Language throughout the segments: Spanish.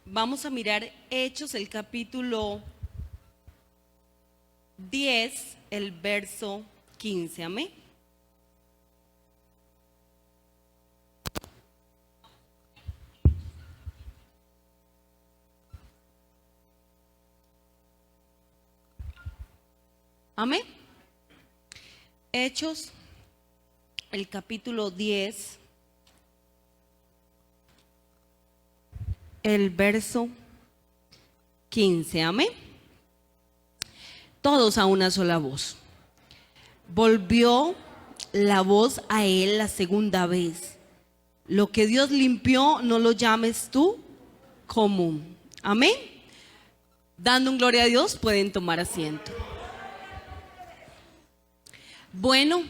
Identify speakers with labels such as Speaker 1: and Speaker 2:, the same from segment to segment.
Speaker 1: Vamos a mirar Hechos, el capítulo 10, el verso 15. Amén. Amén. Hechos, el capítulo 10, el verso 15. Amén. Todos a una sola voz. Volvió la voz a él la segunda vez. Lo que Dios limpió, no lo llames tú común. Amén. Dando un gloria a Dios, pueden tomar asiento. Bueno,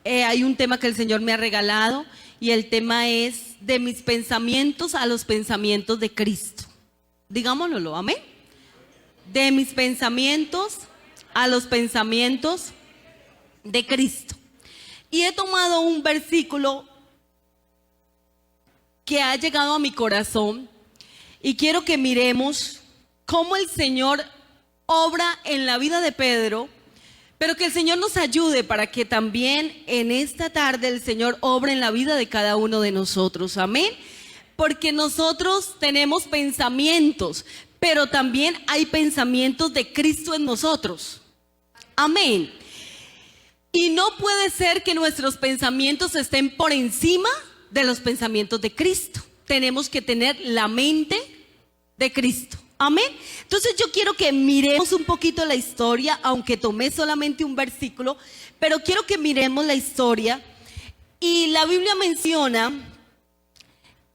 Speaker 1: hay un tema que el Señor me ha regalado y el tema es de mis pensamientos a los pensamientos de Cristo. Digámoslo, amén. De mis pensamientos a los pensamientos de Cristo. Y he tomado un versículo que ha llegado a mi corazón y quiero que miremos cómo el Señor obra en la vida de Pedro, pero que el Señor nos ayude para que también en esta tarde el Señor obre en la vida de cada uno de nosotros. Amén. Porque nosotros tenemos pensamientos, pero también hay pensamientos de Cristo en nosotros. Amén. Y no puede ser que nuestros pensamientos estén por encima de los pensamientos de Cristo. Tenemos que tener la mente de Cristo. Amén. Entonces yo quiero que miremos un poquito la historia, aunque tomé solamente un versículo, pero quiero que miremos la historia. Y la Biblia menciona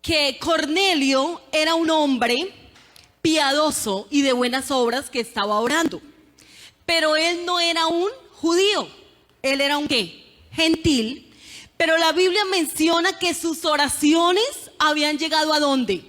Speaker 1: que Cornelio era un hombre piadoso y de buenas obras que estaba orando. Pero él no era un judío, él era un ¿qué? Gentil. Pero la Biblia menciona que sus oraciones habían llegado ¿a dónde?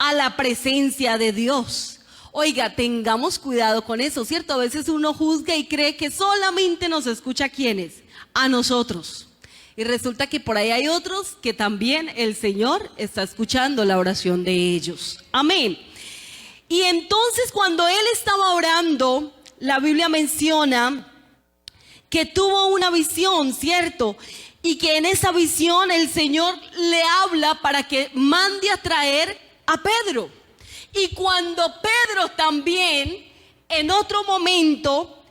Speaker 1: A la presencia de Dios. Oiga, tengamos cuidado con eso, ¿cierto? A veces uno juzga y cree que solamente nos escucha ¿a quiénes? A nosotros. Y resulta que por ahí hay otros que también el Señor está escuchando la oración de ellos. Amén. Y entonces cuando él estaba orando, la Biblia menciona que tuvo una visión, ¿cierto? Y que en esa visión el Señor le habla para que mande a traer a Pedro. Y cuando Pedro también en otro momento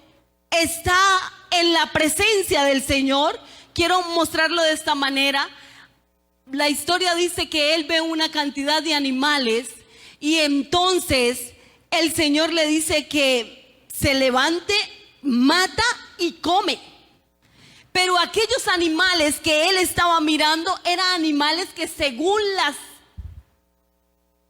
Speaker 1: está en la presencia del Señor, quiero mostrarlo de esta manera. La historia dice que él ve una cantidad de animales y entonces el Señor le dice que se levante, mata y come. Pero aquellos animales que él estaba mirando eran animales que según las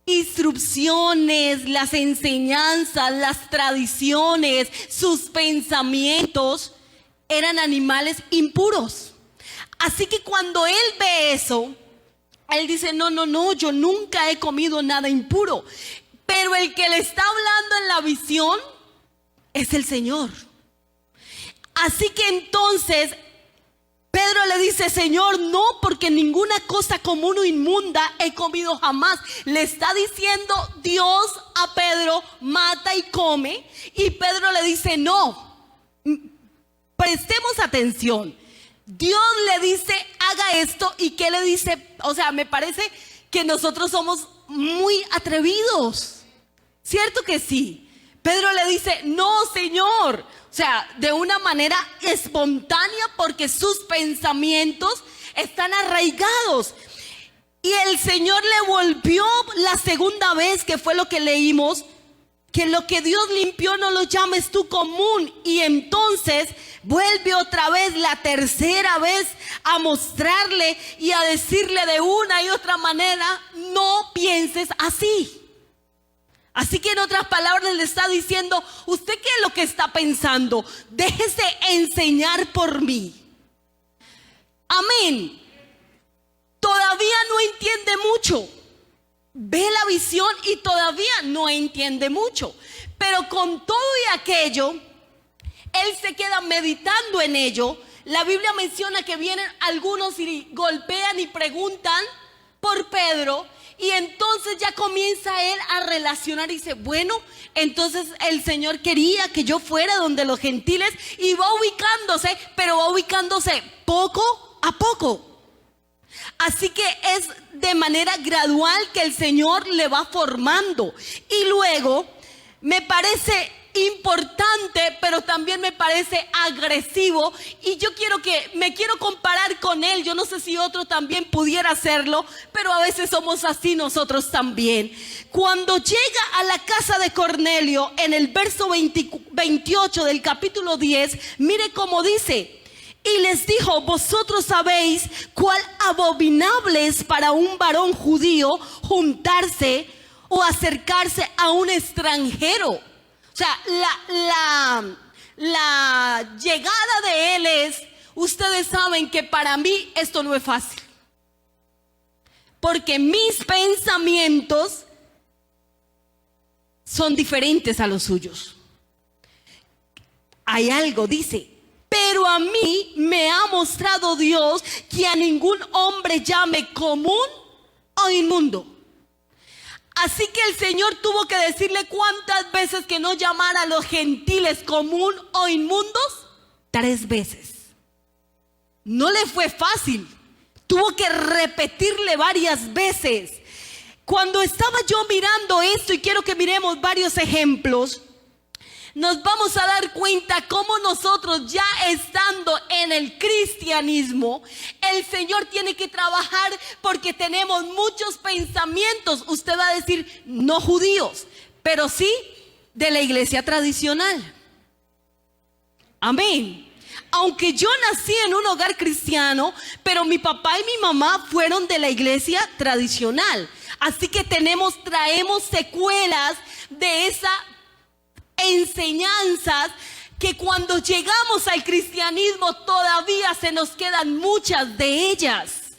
Speaker 1: instrucciones, las enseñanzas, las tradiciones, sus pensamientos eran animales impuros. Así que cuando él ve eso, él dice, no, yo nunca he comido nada impuro. Pero el que le está hablando en la visión es el Señor. Así que entonces Pedro le dice, Señor, no, porque ninguna cosa común o inmunda he comido jamás. Le está diciendo Dios a Pedro, mata y come. Y Pedro le dice, no, prestemos atención. Dios le dice, haga esto. ¿Y qué le dice? O sea, me parece que nosotros somos muy atrevidos. ¿Cierto que sí? Pedro le dice, no, Señor. O sea, de una manera espontánea porque sus pensamientos están arraigados. Y el Señor le volvió la segunda vez, que fue lo que leímos, que lo que Dios limpió no lo llames tú común. Y entonces vuelve otra vez la tercera vez a mostrarle y a decirle de una y otra manera, no pienses así. Así que en otras palabras le está diciendo, ¿usted qué es lo que está pensando? Déjese enseñar por mí. Amén. Todavía no entiende mucho. Ve la visión y todavía no entiende mucho. Pero con todo y aquello, él se queda meditando en ello. La Biblia menciona que vienen algunos y golpean y preguntan por Pedro. Y entonces ya comienza él a relacionar y dice, bueno, entonces el Señor quería que yo fuera donde los gentiles, y va ubicándose, pero va ubicándose poco a poco. Así que es de manera gradual que el Señor le va formando. Y luego me parece importante, pero también me parece agresivo, y yo me quiero comparar con él. Yo no sé si otro también pudiera hacerlo, pero a veces somos así nosotros también. Cuando llega a la casa de Cornelio, en el verso 28 del capítulo 10, mire cómo dice: y les dijo, vosotros sabéis cuál abominable es para un varón judío juntarse o acercarse a un extranjero. O sea, la llegada de él es, ustedes saben que para mí esto no es fácil, porque mis pensamientos son diferentes a los suyos. Hay algo, dice, pero a mí me ha mostrado Dios que a ningún hombre llame común o inmundo. Así que el Señor tuvo que decirle cuántas veces que no llamara a los gentiles común o inmundos. 3 veces. No le fue fácil. Tuvo que repetirle varias veces. Cuando estaba yo mirando esto, y quiero que miremos varios ejemplos, nos vamos a dar cuenta cómo nosotros, ya estando en el cristianismo, el Señor tiene que trabajar, porque tenemos muchos pensamientos. Usted va a decir, no judíos, pero sí de la iglesia tradicional. Amén. Aunque yo nací en un hogar cristiano, pero mi papá y mi mamá fueron de la iglesia tradicional. Así que traemos secuelas de esa enseñanzas, que cuando llegamos al cristianismo todavía se nos quedan muchas de ellas.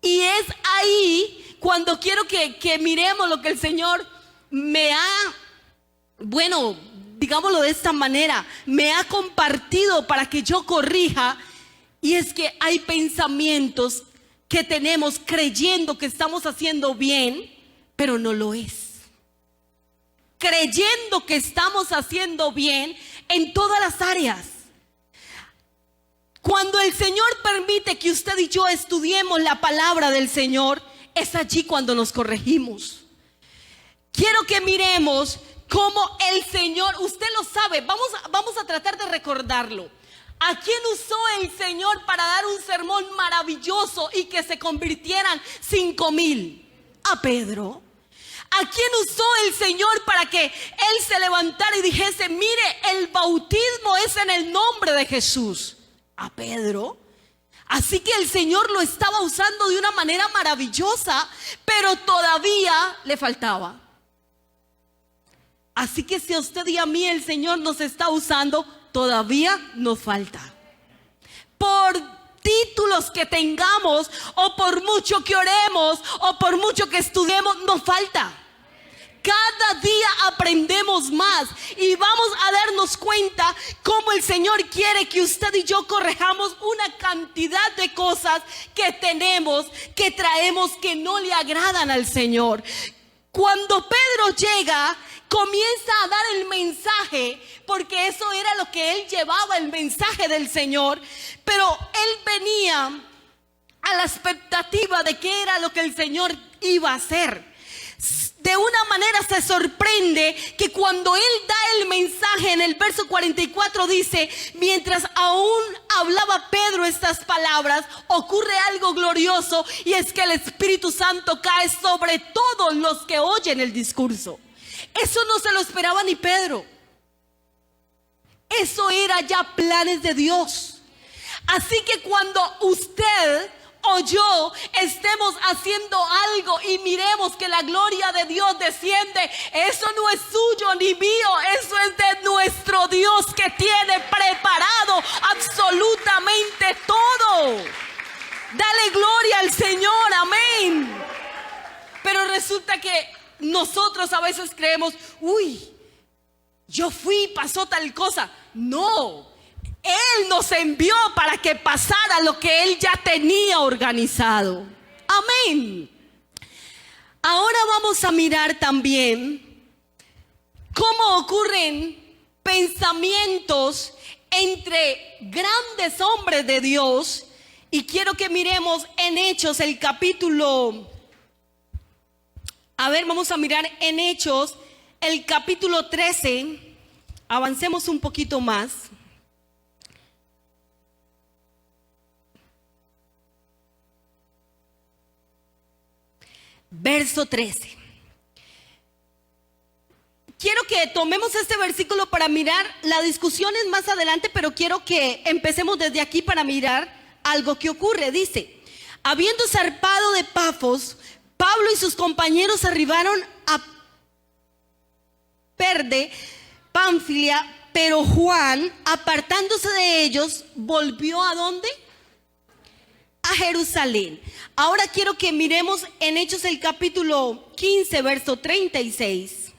Speaker 1: Y es ahí cuando quiero que miremos lo que el Señor me ha, bueno, digámoslo de esta manera, me ha compartido para que yo corrija. Y es que hay pensamientos que tenemos creyendo que estamos haciendo bien, pero no lo es. Creyendo que estamos haciendo bien en todas las áreas. Cuando el Señor permite que usted y yo estudiemos la palabra del Señor, es allí cuando nos corregimos. Quiero que miremos cómo el Señor, usted lo sabe, vamos a tratar de recordarlo. ¿A quién usó el Señor para dar un sermón maravilloso y que se convirtieran 5,000? A Pedro. ¿A quién usó el Señor para que él se levantara y dijese, mire, el bautismo es en el nombre de Jesús? A Pedro. Así que el Señor lo estaba usando de una manera maravillosa, pero todavía le faltaba. Así que si a usted y a mí el Señor nos está usando, todavía nos falta. Por títulos que tengamos, o por mucho que oremos, o por mucho que estudiemos, nos falta. Cada día aprendemos más, y vamos a darnos cuenta cómo el Señor quiere que usted y yo corrijamos una cantidad de cosas que tenemos, que traemos, que no le agradan al Señor. Cuando Pedro llega, comienza a dar el mensaje, porque eso era lo que él llevaba, el mensaje del Señor. Pero él venía a la expectativa de qué era lo que el Señor iba a hacer. De una manera se sorprende que cuando él da el mensaje, en el verso 44 dice, mientras aún hablaba Pedro estas palabras, ocurre algo glorioso, y es que el Espíritu Santo cae sobre todos los que oyen el discurso. Eso no se lo esperaba ni Pedro. Eso era ya planes de Dios. Así que cuando usted o yo estemos haciendo algo y miremos que la gloria de Dios desciende, eso no es suyo ni mío, eso es de nuestro Dios, que tiene preparado absolutamente todo. Dale gloria al Señor, amén. Pero resulta que nosotros a veces creemos, uy, yo fui y pasó tal cosa. No, Él nos envió para que pasara lo que Él ya tenía organizado. Amén. Ahora vamos a mirar también cómo ocurren pensamientos entre grandes hombres de Dios. Y quiero que miremos en Hechos el capítulo, vamos a mirar en Hechos el capítulo 13, avancemos un poquito más. Verso 13. Quiero que tomemos este versículo para mirar, la discusión es más adelante, pero quiero que empecemos desde aquí para mirar algo que ocurre. Dice: habiendo zarpado de Pafos, Pablo y sus compañeros arribaron a Perge, Panfilia, pero Juan, apartándose de ellos, volvió ¿a dónde? A Jerusalén. Ahora quiero que miremos en Hechos el capítulo 15, verso 36.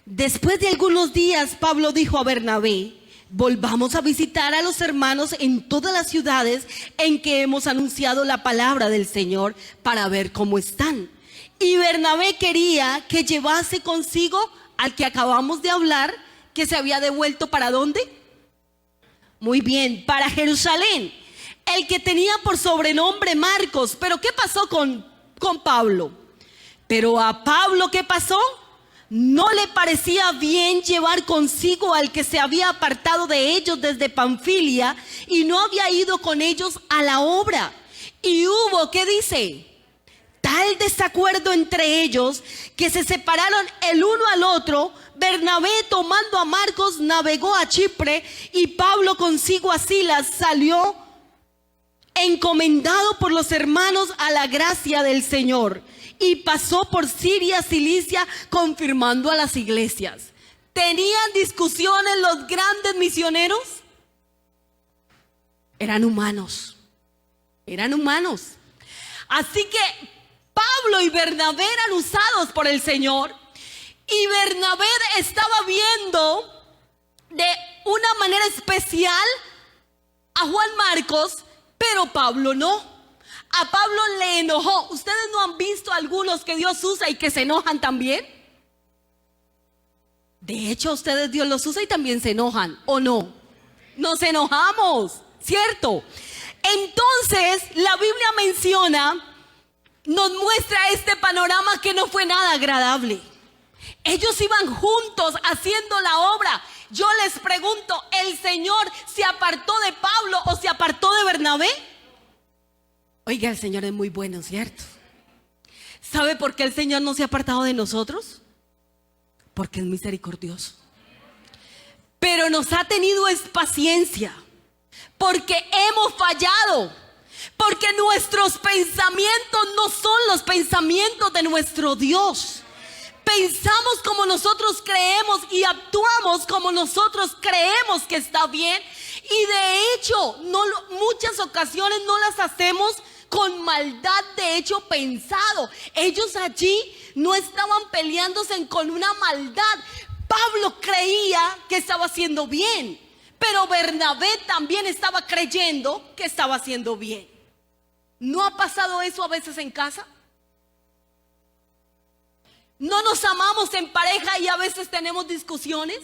Speaker 1: Después de algunos días, Pablo dijo a Bernabé: volvamos a visitar a los hermanos en todas las ciudades en que hemos anunciado la palabra del Señor para ver cómo están. Y Bernabé quería que llevase consigo al que acabamos de hablar, que se había devuelto ¿para dónde? Muy bien, para Jerusalén, el que tenía por sobrenombre Marcos. Pero ¿qué pasó con Pablo? Pero a Pablo, ¿qué pasó? No le parecía bien llevar consigo al que se había apartado de ellos desde Panfilia y no había ido con ellos a la obra. Y hubo, ¿qué dice? Tal desacuerdo entre ellos que se separaron el uno al otro. Bernabé, tomando a Marcos, navegó a Chipre, y Pablo consigo a Silas salió encomendado por los hermanos a la gracia del Señor. Y pasó por Siria, Cilicia, confirmando a las iglesias. ¿Tenían discusiones los grandes misioneros? Eran humanos. Eran humanos. Así que Pablo y Bernabé eran usados por el Señor. Y Bernabé estaba viendo de una manera especial a Juan Marcos, pero Pablo no. A Pablo le enojó. ¿Ustedes no han visto algunos que Dios usa y que se enojan también? De hecho, ustedes Dios los usa y también se enojan, ¿o no? Nos enojamos, ¿cierto? Entonces, la Biblia menciona, nos muestra este panorama que no fue nada agradable. Ellos iban juntos haciendo la obra. Yo les pregunto, ¿el Señor se apartó de Pablo o se apartó de Bernabé? Oiga, el Señor es muy bueno, ¿cierto? ¿Sabe por qué el Señor no se ha apartado de nosotros? Porque es misericordioso. Pero nos ha tenido paciencia, porque hemos fallado, porque nuestros pensamientos no son los pensamientos de nuestro Dios. Pensamos como nosotros creemos y actuamos como nosotros creemos que está bien. Y de hecho, muchas ocasiones no las hacemos con maldad, de hecho pensado. Ellos allí no estaban peleándose con una maldad. Pablo creía que estaba haciendo bien, pero Bernabé también estaba creyendo que estaba haciendo bien. ¿No ha pasado eso a veces en casa? ¿No nos amamos en pareja y a veces tenemos discusiones?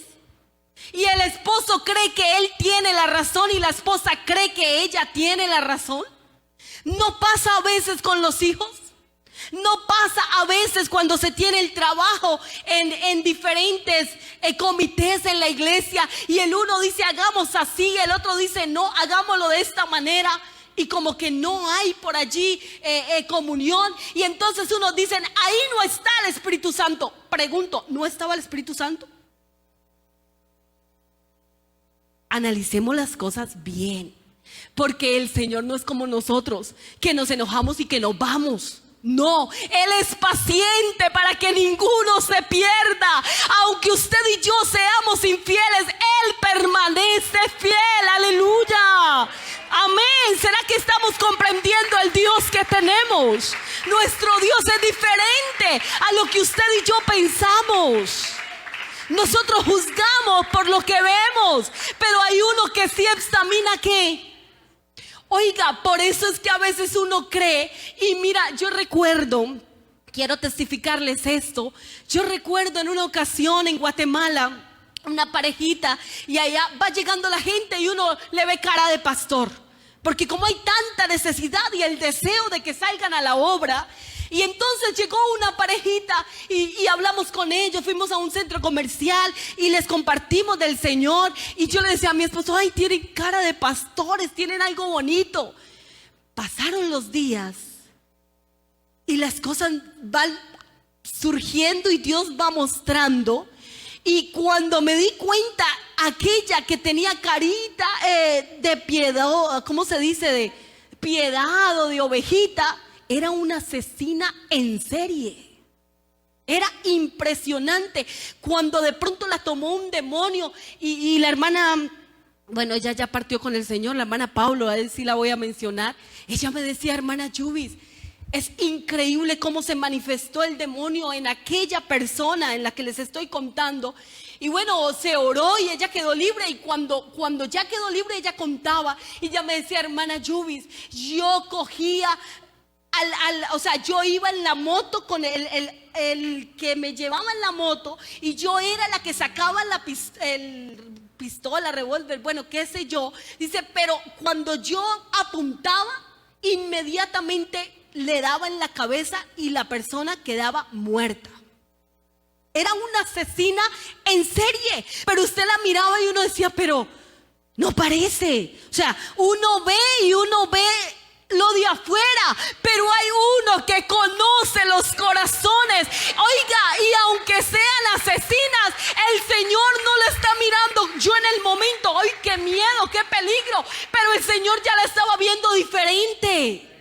Speaker 1: Y el esposo cree que él tiene la razón y la esposa cree que ella tiene la razón. ¿No pasa a veces con los hijos? ¿No pasa a veces cuando se tiene el trabajo en diferentes comités en la iglesia y el uno dice hagamos así y el otro dice no, hagámoslo de esta manera? Y como que no hay por allí comunión. Y entonces unos dicen, ahí no está el Espíritu Santo. Pregunto, ¿no estaba el Espíritu Santo? Analicemos las cosas bien, porque el Señor no es como nosotros, que nos enojamos y que nos vamos. No, Él es paciente para que ninguno se pierda. Aunque usted y yo seamos infieles, Él permanece fiel. Aleluya. Amén. ¿Será que estamos comprendiendo el Dios que tenemos? Nuestro Dios es diferente a lo que usted y yo pensamos. Nosotros juzgamos por lo que vemos, pero hay uno que sí examina ¿qué? Oiga, por eso es que a veces uno cree, y mira, yo recuerdo, quiero testificarles esto, yo recuerdo en una ocasión en Guatemala, una parejita, y allá va llegando la gente y uno le ve cara de pastor, porque como hay tanta necesidad y el deseo de que salgan a la obra. Y entonces llegó una parejita y hablamos con ellos, fuimos a un centro comercial y les compartimos del Señor. Y yo le decía a mi esposo, ay, tienen cara de pastores, tienen algo bonito. Pasaron los días y las cosas van surgiendo y Dios va mostrando. Y cuando me di cuenta, aquella que tenía carita de piedad, ¿cómo se dice? De piedad o de ovejita, era una asesina en serie. Era impresionante cuando de pronto la tomó un demonio y la hermana, bueno, ella ya partió con el Señor, la hermana Paulo, a él sí la voy a mencionar. Ella me decía, hermana Yubis, es increíble cómo se manifestó el demonio en aquella persona en la que les estoy contando. Y bueno, se oró y ella quedó libre. Y cuando ya quedó libre, ella contaba. Y ella me decía, hermana Yubis, yo cogía o sea, yo iba en la moto con el que me llevaba en la moto, y yo era la que sacaba pistola, revólver, bueno, qué sé yo. Dice, pero cuando yo apuntaba, inmediatamente le daba en la cabeza y la persona quedaba muerta. Era una asesina en serie, pero usted la miraba y uno decía, pero no parece. O sea, uno ve lo de afuera, pero hay uno que conoce los corazones. Oiga, y aunque sean asesinas, el Señor no la está mirando. Yo en el momento, ¡ay, qué miedo, qué peligro! Pero el Señor ya la estaba viendo diferente.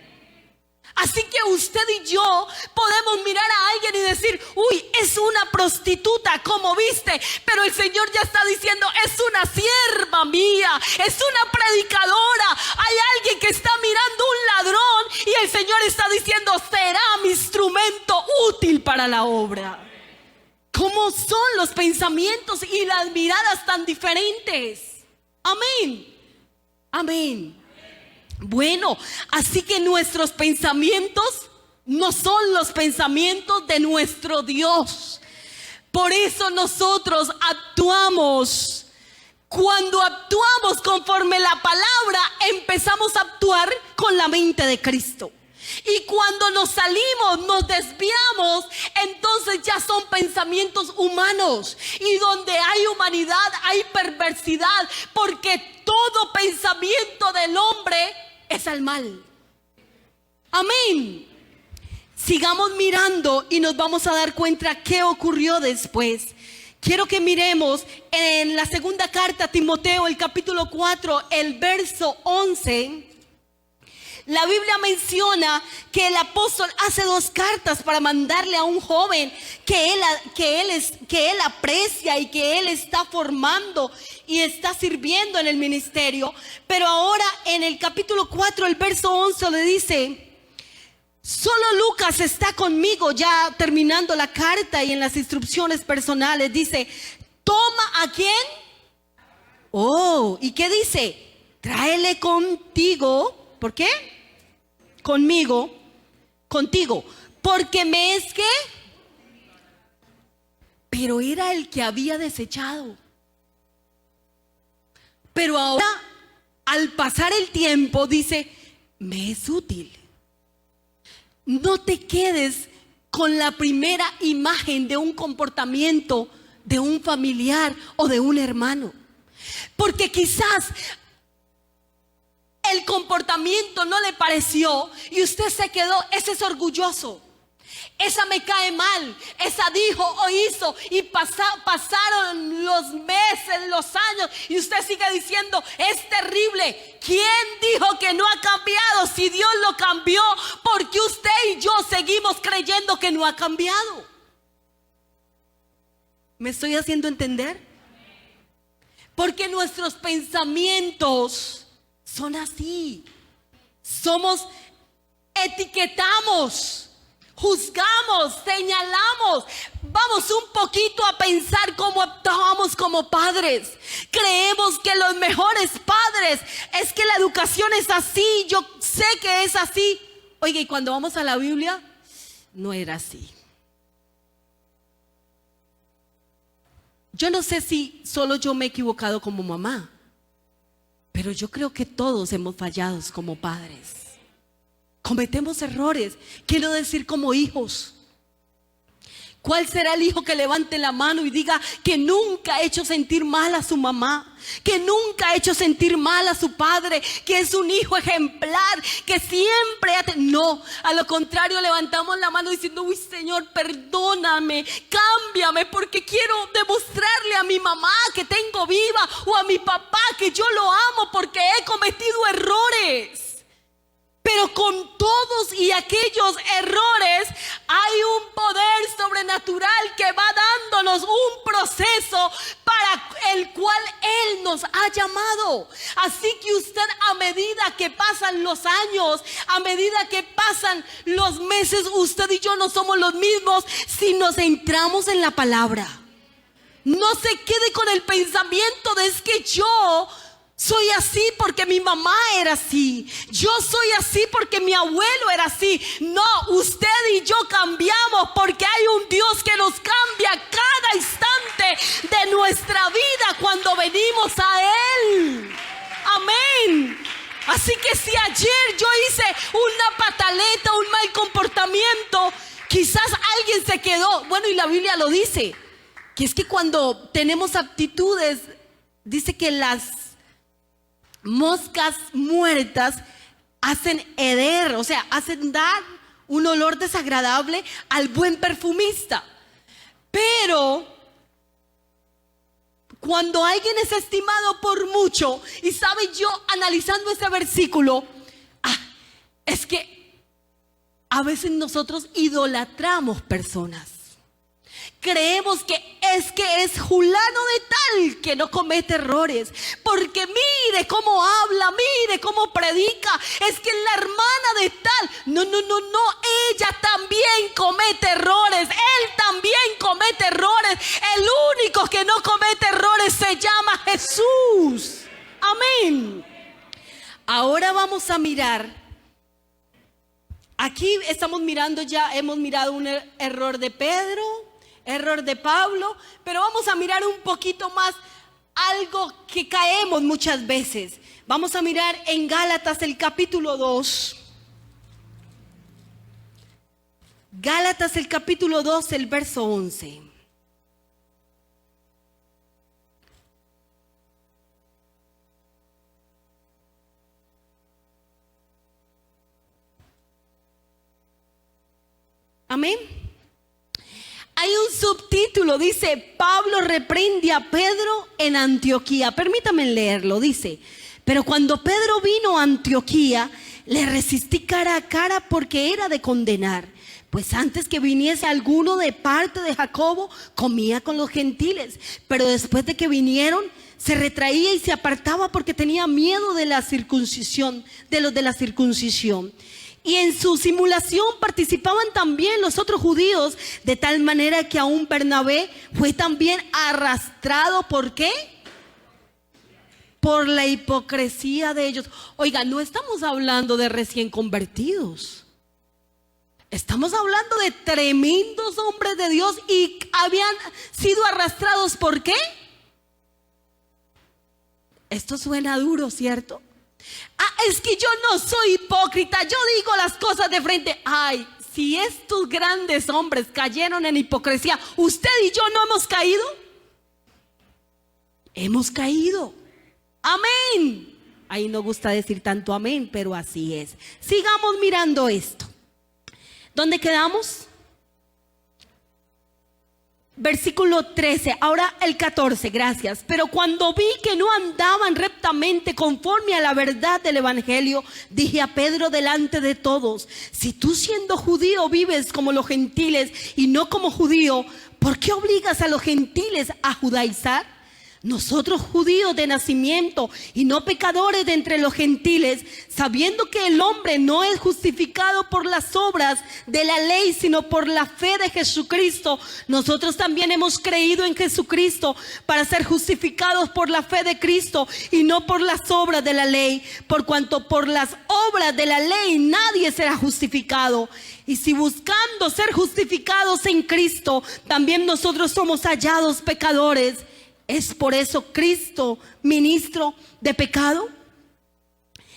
Speaker 1: Así que usted y yo podemos mirar a alguien y decir, uy, es una prostituta, como viste, pero el Señor ya está diciendo, es una sierva mía, es una predicadora. Hay alguien que está mirando un ladrón y el Señor está diciendo, será mi instrumento útil para la obra. ¿Cómo son los pensamientos y las miradas tan diferentes? Amén. Amén. Bueno, así que nuestros pensamientos no son los pensamientos de nuestro Dios. Por eso nosotros actuamos. Cuando actuamos conforme la palabra, empezamos a actuar con la mente de Cristo. Y cuando nos salimos, nos desviamos, entonces ya son pensamientos humanos. Y donde hay humanidad, hay perversidad, porque todo pensamiento del hombre es al mal. Amén. Sigamos mirando y nos vamos a dar cuenta qué ocurrió después. Quiero que miremos en la segunda carta a Timoteo, el capítulo 4, el verso 11. La Biblia menciona que el apóstol hace 2 cartas para mandarle a un joven que él aprecia y que él está formando y está sirviendo en el ministerio. Pero ahora en el capítulo 4, el verso 11 le dice, solo Lucas está conmigo, ya terminando la carta y en las instrucciones personales dice, toma a quién. Oh, ¿y qué dice? Tráele contigo. ¿Por qué? Contigo, porque me es que, pero era el que había desechado. Pero ahora, al pasar el tiempo, dice, me es útil. No te quedes con la primera imagen de un comportamiento de un familiar o de un hermano, porque quizás el comportamiento no le pareció y usted se quedó, ese es orgulloso, esa me cae mal, esa dijo o hizo, y pasaron los meses, los años, y usted sigue diciendo, es terrible. ¿Quién dijo que no ha cambiado? Si Dios lo cambió, ¿por qué usted y yo seguimos creyendo que no ha cambiado? ¿Me estoy haciendo entender? Porque nuestros pensamientos son así. Etiquetamos. juzgamos, señalamos, vamos un poquito a pensar cómo actuamos como padres. Creemos que los mejores padres es que la educación es así, yo sé que es así. Oiga, y cuando vamos a la Biblia, no era así. Yo no sé si solo yo me he equivocado como mamá, pero yo creo que todos hemos fallado como padres. Cometemos errores, quiero decir como hijos. ¿Cuál será el hijo que levante la mano y diga que nunca ha hecho sentir mal a su mamá? Que nunca ha hecho sentir mal a su padre, que es un hijo ejemplar, que siempre no, a lo contrario levantamos la mano diciendo: uy, Señor, perdóname, cámbiame, porque quiero demostrarle a mi mamá que tengo viva, o a mi papá que yo lo amo porque he cometido errores. Pero con todos y aquellos errores hay un poder sobrenatural que va dándonos un proceso para el cual Él nos ha llamado. Así que usted, a medida que pasan los años, a medida que pasan los meses, usted y yo no somos los mismos si nos centramos en la palabra. No se quede con el pensamiento de es que yo soy así porque mi mamá era así. Yo soy así porque mi abuelo era así. No, usted y yo cambiamos porque hay un Dios que nos cambia cada instante de nuestra vida cuando venimos a Él. Amén. Así que si ayer yo hice una pataleta, un mal comportamiento, quizás alguien se quedó. Bueno, y la Biblia lo dice, que es que cuando tenemos aptitudes, dice que las moscas muertas hacen heder, o sea, hacen dar un olor desagradable al buen perfumista. Pero cuando alguien es estimado por mucho, y sabe, yo analizando ese versículo, es que a veces nosotros idolatramos personas. Creemos que es fulano de tal que no comete errores, porque mire cómo habla, mire cómo predica, es que es la hermana de tal. No, ella también comete errores, él también comete errores. El único que no comete errores se llama Jesús. Amén. Ahora vamos a mirar. Aquí estamos mirando, ya hemos mirado un error de Pedro, error de Pablo, pero vamos a mirar un poquito más algo que caemos muchas veces. Vamos a mirar en Gálatas el capítulo 2. Gálatas el capítulo 2, el verso 11. Amén. Hay un subtítulo, dice: Pablo reprende a Pedro en Antioquía. Permítame leerlo, dice: pero cuando Pedro vino a Antioquía, le resistí cara a cara porque era de condenar. Pues antes que viniese alguno de parte de Jacobo, comía con los gentiles. Pero después de que vinieron, se retraía y se apartaba porque tenía miedo de la circuncisión, de los de la circuncisión. Y en su simulación participaban también los otros judíos, de tal manera que aún Bernabé fue también arrastrado. ¿Por qué? Por la hipocresía de ellos. Oiga, no estamos hablando de recién convertidos. Estamos hablando de tremendos hombres de Dios y habían sido arrastrados. ¿Por qué? Esto suena duro, ¿cierto? Es que yo no soy hipócrita, yo digo las cosas de frente. Ay, si estos grandes hombres cayeron en hipocresía, ¿usted y yo no hemos caído? Hemos caído. Amén. Ahí no gusta decir tanto amén, pero así es. Sigamos mirando esto. ¿Dónde quedamos? Versículo 13, ahora el 14, gracias. Pero cuando vi que no andaban rectamente conforme a la verdad del evangelio, dije a Pedro delante de todos: si tú, siendo judío, vives como los gentiles y no como judío, ¿por qué obligas a los gentiles a judaizar? nosotros judíos de nacimiento y no pecadores de entre los gentiles, sabiendo que el hombre no es justificado por las obras de la ley, sino por la fe de Jesucristo, nosotros también hemos creído en Jesucristo para ser justificados por la fe de Cristo y no por las obras de la ley, por cuanto por las obras de la ley nadie será justificado. Y si buscando ser justificados en Cristo, también nosotros somos hallados pecadores, ¿es por eso Cristo ministro de pecado?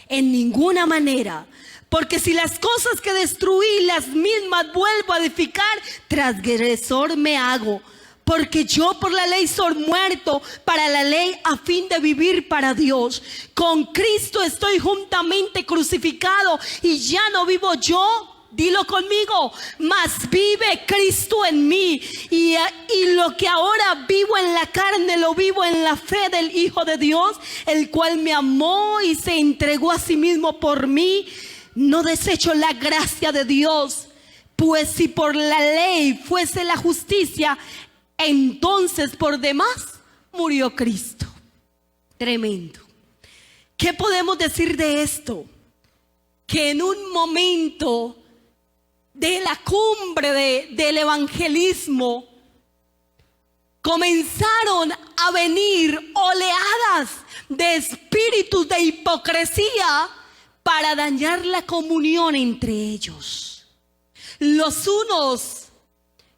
Speaker 1: En ninguna manera, porque si las cosas que destruí las mismas vuelvo a edificar, transgresor me hago. Porque yo por la ley soy muerto para la ley a fin de vivir para Dios. Con Cristo estoy juntamente crucificado y ya no vivo yo. Dilo conmigo, mas vive Cristo en mí y lo que ahora vivo en la carne lo vivo en la fe del Hijo de Dios, el cual me amó y se entregó a sí mismo por mí. No desecho la gracia de Dios, pues si por la ley fuese la justicia, entonces por demás murió Cristo. Tremendo. ¿Qué podemos decir de esto? Que en un momento de la cumbre del evangelismo comenzaron a venir oleadas de espíritus de hipocresía para dañar la comunión entre ellos. Los unos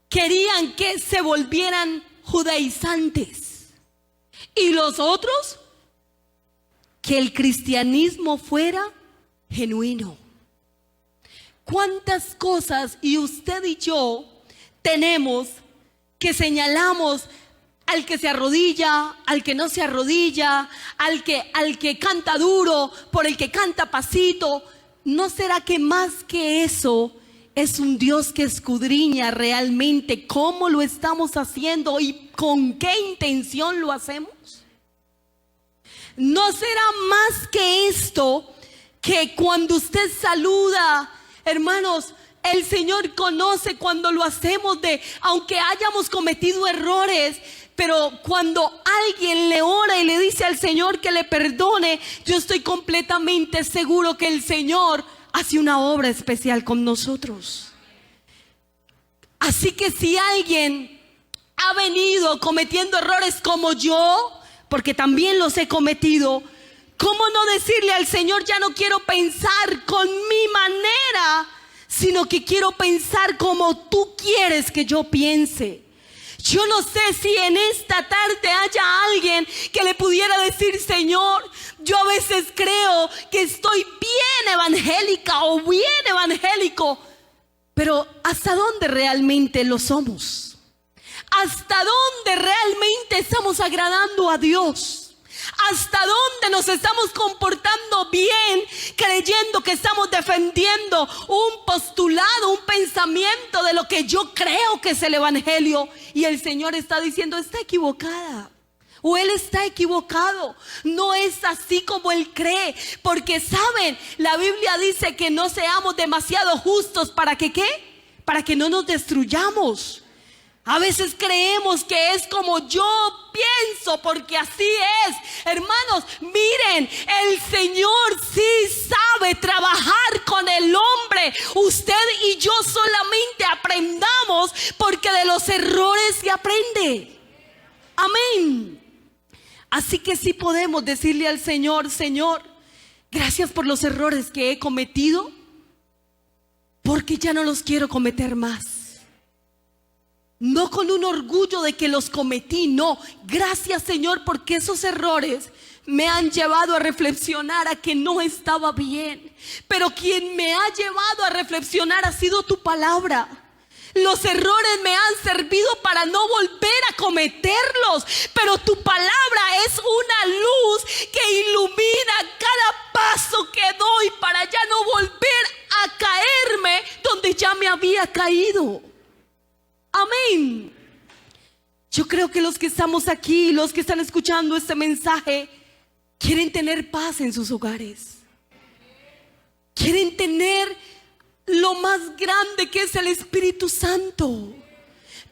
Speaker 1: querían que se volvieran judaizantes y los otros que el cristianismo fuera genuino. ¿Cuántas cosas y usted y yo tenemos que señalamos al que se arrodilla, al que no se arrodilla, al que canta duro, por el que canta pasito? ¿No será que más que eso es un Dios que escudriña realmente cómo lo estamos haciendo y con qué intención lo hacemos? ¿No será más que esto que cuando usted saluda, hermanos, el Señor conoce cuando lo hacemos aunque hayamos cometido errores, pero cuando alguien le ora y le dice al Señor que le perdone, yo estoy completamente seguro que el Señor hace una obra especial con nosotros. Así que si alguien ha venido cometiendo errores como yo, porque también los he cometido, ¿cómo no decirle al Señor, ya no quiero pensar con mi manera, sino que quiero pensar como tú quieres que yo piense? Yo no sé si en esta tarde haya alguien que le pudiera decir, Señor, yo a veces creo que estoy bien evangélica o bien evangélico, pero ¿hasta dónde realmente lo somos? ¿Hasta dónde realmente estamos agradando a Dios? ¿Hasta dónde nos estamos comportando bien, creyendo que estamos defendiendo un postulado, un pensamiento de lo que yo creo que es el evangelio? Y el Señor está diciendo, está equivocada, o Él está equivocado. No es así como Él cree, porque saben, la Biblia dice que no seamos demasiado justos para que ¿qué? Para que no nos destruyamos. A veces creemos que es como yo pienso, porque así es. Hermanos, miren, el Señor sí sabe trabajar con el hombre. Usted y yo solamente aprendamos, porque de los errores se aprende. Amén. Así que sí podemos decirle al Señor, Señor, gracias por los errores que he cometido, porque ya no los quiero cometer más. No con un orgullo de que los cometí, no. Gracias, Señor, porque esos errores me han llevado a reflexionar a que no estaba bien. Pero quien me ha llevado a reflexionar ha sido tu palabra. Los errores me han servido para no volver a cometerlos, pero tu palabra es una luz que ilumina cada paso que doy para ya no volver a caerme donde ya me había caído. Amén. Yo creo que los que estamos aquí, los que están escuchando este mensaje, quieren tener paz en sus hogares. Quieren tener lo más grande que es el Espíritu Santo.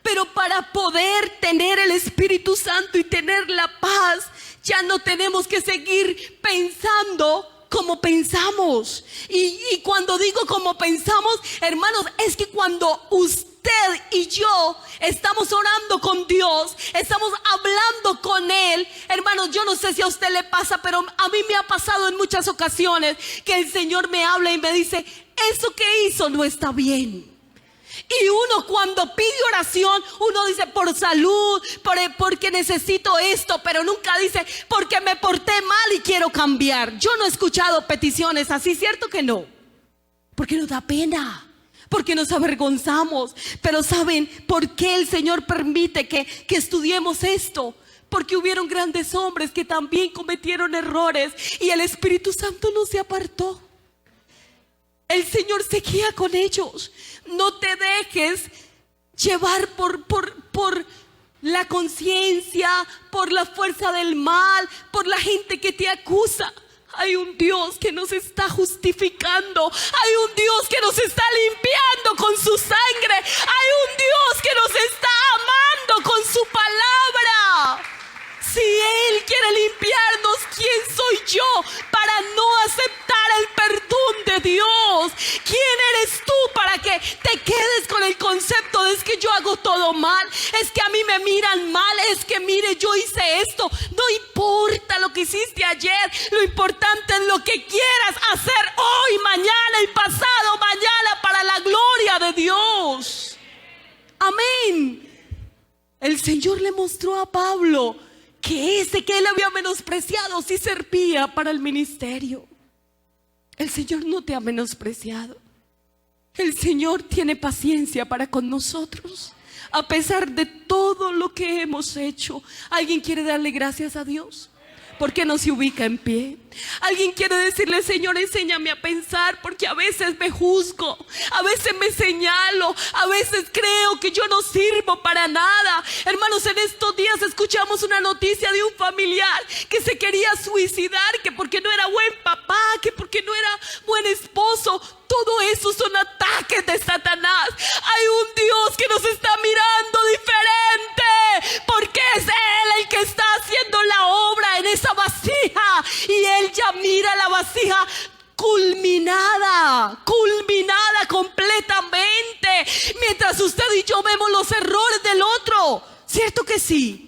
Speaker 1: Pero para poder tener el Espíritu Santo y tener la paz, ya no tenemos que seguir pensando como pensamos. Y cuando digo como pensamos, hermanos, es que cuando usted y yo estamos orando con Dios, estamos hablando con Él, hermanos, yo no sé si a usted le pasa, pero a mí me ha pasado en muchas ocasiones que el Señor me habla y me dice: eso que hizo no está bien. Y uno cuando pide oración, uno dice por salud, porque necesito esto, pero nunca dice porque me porté mal y quiero cambiar. Yo no he escuchado peticiones así, ¿cierto que no? Porque nos da pena, porque nos avergonzamos. Pero ¿saben por qué el Señor permite que estudiemos esto? Porque hubieron grandes hombres que también cometieron errores y el Espíritu Santo no se apartó. El Señor seguía con ellos. No te dejes llevar por la conciencia, por la fuerza del mal, por la gente que te acusa. Hay un Dios que nos está justificando. Hay un Dios que nos está limpiando con su sangre. Hay un Dios que nos está amando con su palabra. Si Él quiere limpiarnos, ¿quién soy yo para no aceptar el perdón de Dios? ¿Quién eres tú para que te quedes con el concepto de es que yo hago todo mal, es que a mí me miran mal, es que mire, yo hice esto? No importa lo que hiciste ayer, lo importante es lo que quieras hacer hoy, mañana y pasado mañana para la gloria de Dios. Amén. El Señor le mostró a Pablo que ese que él había menospreciado sí servía para el ministerio. El Señor no te ha menospreciado. El Señor tiene paciencia para con nosotros, a pesar de todo lo que hemos hecho. ¿Alguien quiere darle gracias a Dios? ¿Por qué no se ubica en pie? Alguien quiere decirle: Señor, enséñame a pensar, porque a veces me juzgo, a veces me señalo, a veces creo que yo no sirvo para nada. Hermanos, en estos días escuchamos una noticia de un familiar que se quería suicidar, que porque no era buen papá, que porque no era buen esposo. Todo eso son ataques de Satanás. Hay un Dios que nos está mirando diferente, porque es Él el que está haciendo la obra en esa vasija, y Él ya mira la vasija culminada completamente, mientras usted y yo vemos los errores del otro. ¿Cierto que sí?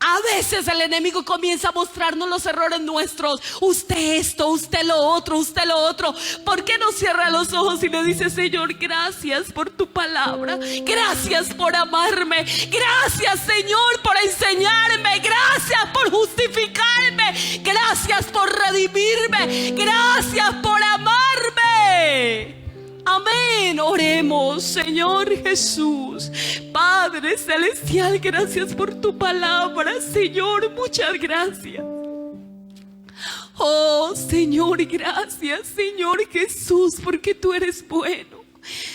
Speaker 1: A veces el enemigo comienza a mostrarnos los errores nuestros. Usted esto, usted lo otro, usted lo otro. ¿Por qué no cierra los ojos y le dice: Señor, gracias por tu palabra, gracias por amarme, gracias, Señor, por enseñarme, gracias por justificarme, gracias por redimirme, gracias por amarme? Amén. Oremos. Señor Jesús, Padre Celestial, gracias por tu palabra. Señor, muchas gracias. Oh Señor, gracias, Señor Jesús, porque tú eres bueno.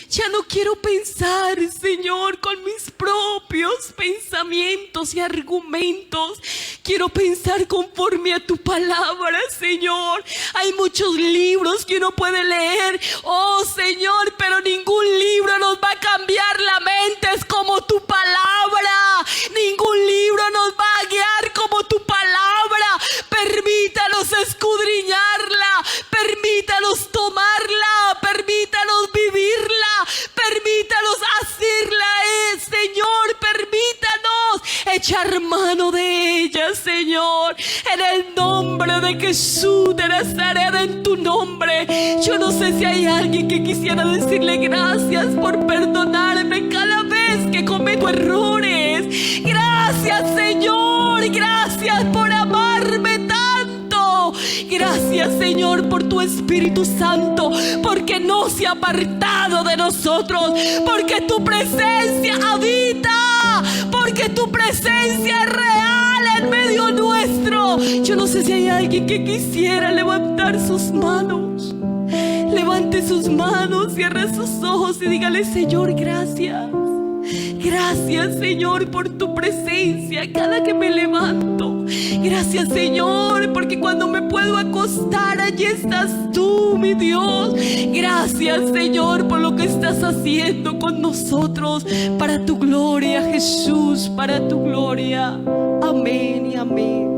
Speaker 1: Ya no quiero pensar, Señor, con mis propios pensamientos y argumentos. Quiero pensar conforme a tu palabra, Señor. Hay muchos libros que uno puede leer, oh Señor, pero ningún libro nos va a cambiar la mente. Es como tu palabra. Ningún libro nos va a guiar como tu palabra. Permítanos escudriñarla, permítanos tomarla, permítanos vivirla, permítanos hacerla, Señor, permítanos echar mano de ella, Señor, en el nombre de Jesús de Nazaret, en tu nombre. Yo no sé si hay alguien que quisiera decirle gracias por perdonarme cada vez que cometo errores. Gracias, Señor, gracias por amarme tanto. Gracias, Señor, por tu Espíritu Santo, porque no se ha apartado de nosotros, porque tu presencia habita, porque tu presencia es real en medio nuestro. Yo no sé si hay alguien que quisiera levantar sus manos. Levante sus manos, cierre sus ojos y dígale: Señor, gracias. Gracias, Señor, por tu presencia cada que me levanto. Gracias, Señor, porque cuando me puedo acostar, allí estás tú, mi Dios. Gracias, Señor, por lo que estás haciendo con nosotros, para tu gloria, Jesús, para tu gloria. Amén y amén.